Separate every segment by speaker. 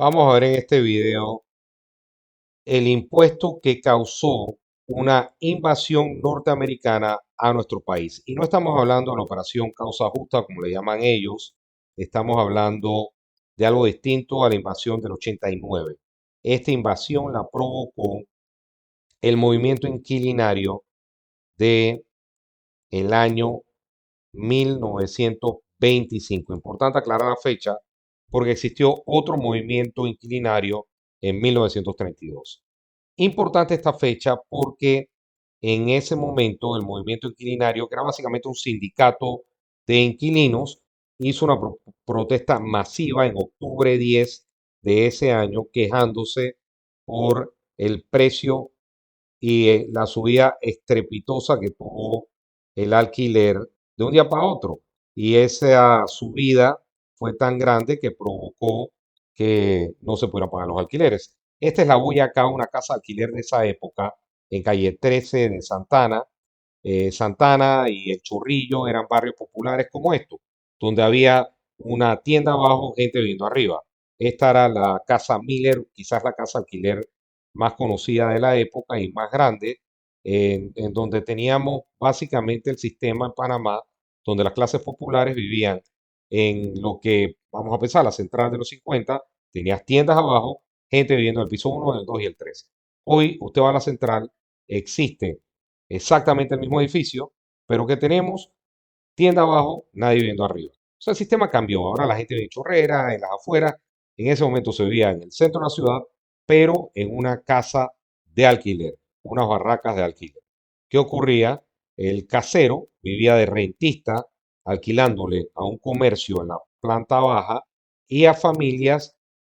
Speaker 1: Vamos a ver en este video el impuesto que causó una invasión norteamericana a nuestro país. Y no estamos hablando de la operación causa justa, como le llaman ellos, estamos hablando de algo distinto a la invasión del 89. Esta invasión la provocó el movimiento inquilinario de el año 1925. Importante aclarar la fecha porque existió otro movimiento inquilinario en 1932. Importante esta fecha porque en ese momento el movimiento inquilinario, que era básicamente un sindicato de inquilinos, hizo una protesta masiva en octubre 10 de ese año quejándose por el precio y la subida estrepitosa que tuvo el alquiler de un día para otro. Y esa subida fue tan grande que provocó que no se pudieran pagar los alquileres. Esta es la Boyacá, una casa de alquiler de esa época, en calle 13 de Santana. Santana y El Chorrillo eran barrios populares como estos, donde había una tienda abajo, gente viviendo arriba. Esta era la casa Miller, quizás la casa alquiler más conocida de la época y más grande, en donde teníamos básicamente el sistema en Panamá, donde las clases populares vivían en lo que, vamos a pensar, la central de los 50, tenías tiendas abajo, gente viviendo en el piso 1, el 2 y el 3. Hoy usted va a la central, existe exactamente el mismo edificio, pero que tenemos tienda abajo, nadie viviendo arriba. O sea, el sistema cambió. Ahora la gente vive en Chorrera, en las afueras. En ese momento se vivía en el centro de la ciudad, pero en una casa de alquiler, unas barracas de alquiler. ¿Qué ocurría? El casero vivía de rentista, alquilándole a un comercio en la planta baja y a familias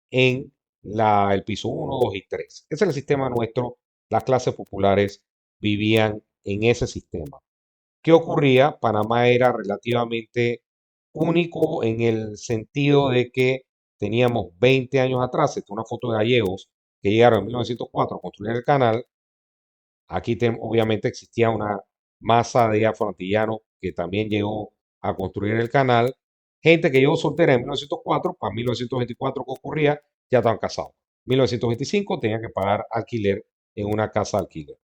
Speaker 1: en el piso 1, 2 y 3. Ese es el sistema nuestro. Las clases populares vivían en ese sistema. ¿Qué ocurría? Panamá era relativamente único en el sentido de que teníamos 20 años atrás, esta es una foto de gallegos que llegaron en 1904 a construir el canal. Aquí obviamente existía una masa de afroantillanos que también llegó a construir el canal. Gente que llegó soltera en 1904, para 1924 ¿qué ocurría? Ya estaban casados. 1925 tenían que pagar alquiler en una casa de alquiler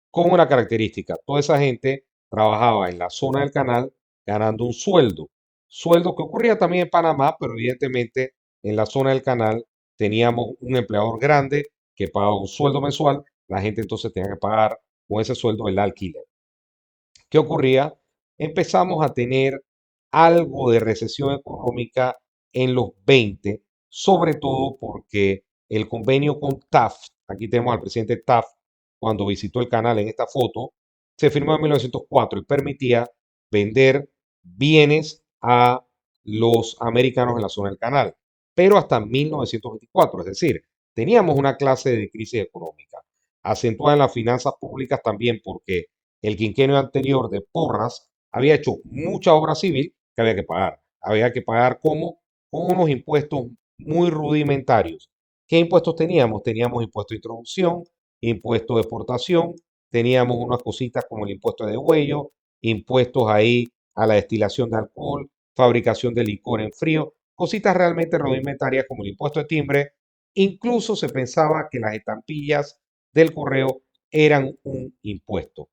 Speaker 1: con una característica. Toda esa gente trabajaba en la zona del canal ganando un sueldo. Sueldo que ocurría también en Panamá, pero evidentemente en la zona del canal teníamos un empleador grande que pagaba un sueldo mensual. La gente entonces tenía que pagar con ese sueldo el alquiler. ¿Qué ocurría? Empezamos a tener algo de recesión económica en los 20, sobre todo porque el convenio con Taft, aquí tenemos al presidente Taft cuando visitó el canal en esta foto, se firmó en 1904 y permitía vender bienes a los americanos en la zona del canal, pero hasta 1924, es decir, teníamos una clase de crisis económica, acentuada en las finanzas públicas también porque el quinquenio anterior de Porras había hecho mucha obra civil que había que pagar. Había que pagar como con unos impuestos muy rudimentarios. ¿Qué impuestos teníamos? Teníamos impuesto de introducción, impuesto de exportación, teníamos unas cositas como el impuesto de huello, impuestos ahí a la destilación de alcohol, fabricación de licor en frío, cositas realmente rudimentarias como el impuesto de timbre. Incluso se pensaba que las estampillas del correo eran un impuesto.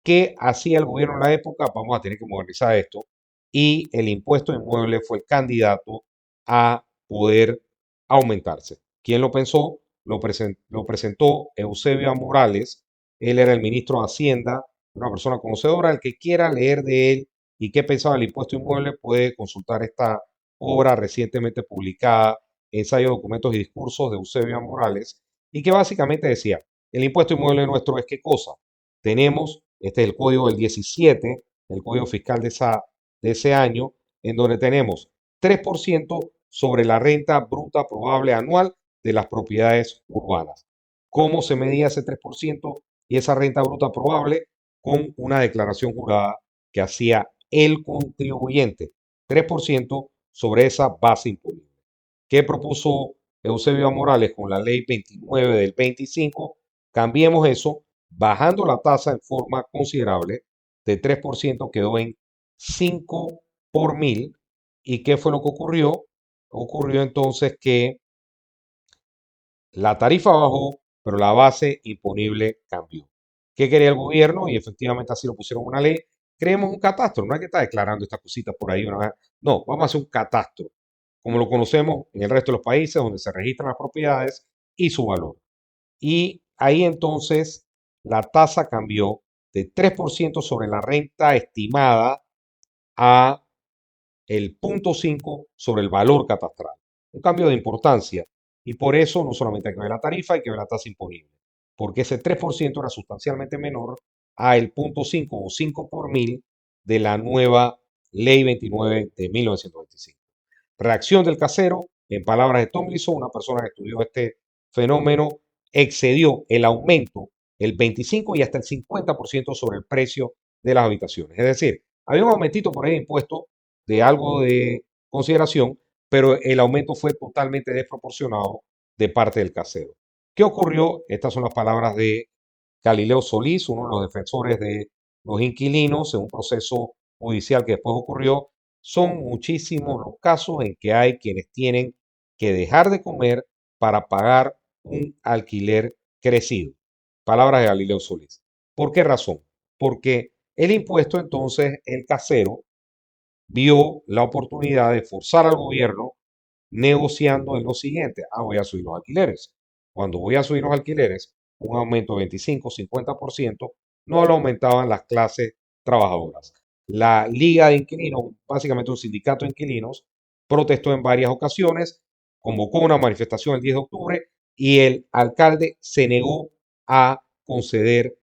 Speaker 1: ¿Qué hacía el gobierno en la época? Vamos a tener que modernizar esto. Y el impuesto de inmueble fue el candidato a poder aumentarse. ¿Quién lo pensó? Lo presentó Eusebio Morales. Él era el ministro de Hacienda, una persona conocedora. El que quiera leer de él y qué pensaba el impuesto inmueble puede consultar esta obra recientemente publicada, Ensayo, Documentos y Discursos de Eusebio Morales, y que básicamente decía, el impuesto inmueble nuestro es qué cosa. Tenemos, este es el código del 17, el código fiscal de ese año, en donde tenemos 3% sobre la renta bruta probable anual de las propiedades urbanas. ¿Cómo se medía ese 3% y esa renta bruta probable? Con una declaración jurada que hacía el contribuyente, 3% sobre esa base imponible. ¿Qué propuso Eusebio Morales con la ley 29 del 25? Cambiemos eso, bajando la tasa en forma considerable, de 3% quedó en 5 por mil. ¿Y qué fue lo que ocurrió? Ocurrió entonces que La tarifa bajó, pero la base imponible cambió. ¿Qué quería el gobierno? Y efectivamente así lo pusieron en una ley. Creemos un catastro, no hay que estar declarando estas cositas por ahí una vez. No, vamos a hacer un catastro, como lo conocemos en el resto de los países, donde se registran las propiedades y su valor. Y ahí entonces la tasa cambió de 3% sobre la renta estimada a el 0,5 sobre el valor catastral. Un cambio de importancia. Y por eso no solamente hay que ver la tarifa, hay que ver la tasa imponible. Porque ese 3% era sustancialmente menor a el 0,5 o 5 por mil de la nueva Ley 29 de 1925. Reacción del casero, en palabras de Tomlinson, una persona que estudió este fenómeno, excedió el aumento el 25 y hasta el 50% sobre el precio de las habitaciones. Es decir, había un aumentito por ahí de impuestos de algo de consideración, pero el aumento fue totalmente desproporcionado de parte del casero. ¿Qué ocurrió? Estas son las palabras de Galileo Solís, uno de los defensores de los inquilinos, en un proceso judicial que después ocurrió. Son muchísimos los casos en que hay quienes tienen que dejar de comer para pagar un alquiler crecido. Palabras de Galileo Solís. ¿Por qué razón? Porque el impuesto, entonces, el casero vio la oportunidad de forzar al gobierno negociando en lo siguiente. Voy a subir los alquileres. Cuando voy a subir los alquileres, un aumento de 25, 50%, no lo aumentaban las clases trabajadoras. La Liga de Inquilinos, básicamente un sindicato de inquilinos, protestó en varias ocasiones, convocó una manifestación el 10 de octubre y el alcalde se negó a conceder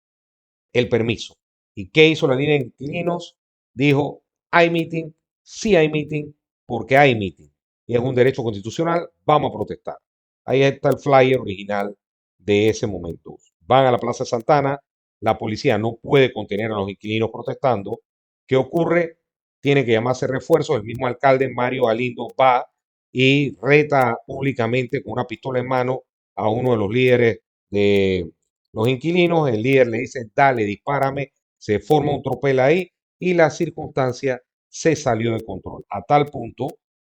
Speaker 1: el permiso. ¿Y qué hizo la línea de inquilinos? Dijo, hay meeting, sí hay meeting, porque hay meeting. Y es un derecho constitucional, vamos a protestar. Ahí está el flyer original de ese momento. Van a la Plaza Santana, la policía no puede contener a los inquilinos protestando. ¿Qué ocurre? Tiene que llamarse refuerzo. El mismo alcalde Mario Galindo va y reta públicamente con una pistola en mano a uno de los líderes de los inquilinos. El líder le dice, dale, dispárame, se forma un tropel ahí y la circunstancia se salió de control, a tal punto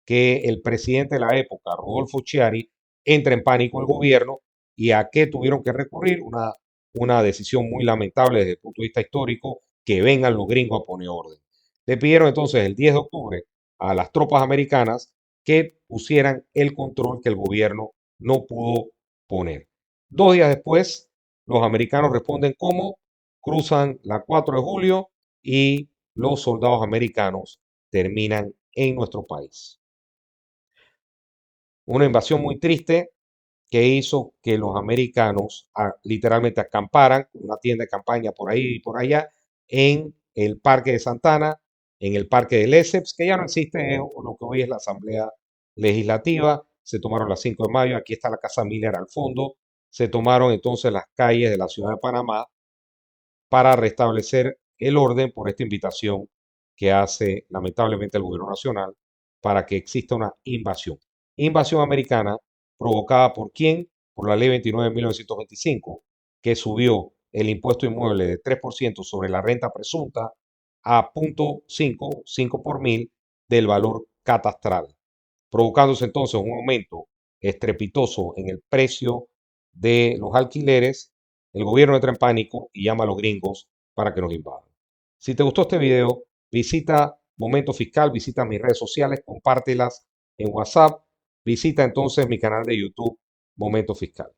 Speaker 1: que el presidente de la época, Rodolfo Chiari, entra en pánico el gobierno y a qué tuvieron que recurrir, una decisión muy lamentable desde el punto de vista histórico, que vengan los gringos a poner orden. Le pidieron entonces el 10 de octubre a las tropas americanas que pusieran el control que el gobierno no pudo poner. 2 días después, los americanos responden como cruzan la 4 de julio y los soldados americanos terminan en nuestro país. Una invasión muy triste que hizo que los americanos literalmente acamparan, una tienda de campaña por ahí y por allá, en el Parque de Santana, en el Parque de Lesseps, que ya no existe, lo que hoy es la Asamblea Legislativa. Se tomaron las 5 de mayo, aquí está la Casa Miller al fondo. Se tomaron entonces las calles de la ciudad de Panamá para restablecer el orden por esta invitación que hace lamentablemente el gobierno nacional para que exista una invasión. Invasión americana provocada por quién? Por la ley 29 de 1925, que subió el impuesto inmueble de 3% sobre la renta presunta a 0,5, 5 por mil del valor catastral, provocándose entonces un aumento estrepitoso en el precio de los alquileres. El gobierno entra en pánico y llama a los gringos para que nos invadan. Si te gustó este video, visita Momento Fiscal, visita mis redes sociales, compártelas en WhatsApp, visita entonces mi canal de YouTube Momento Fiscal.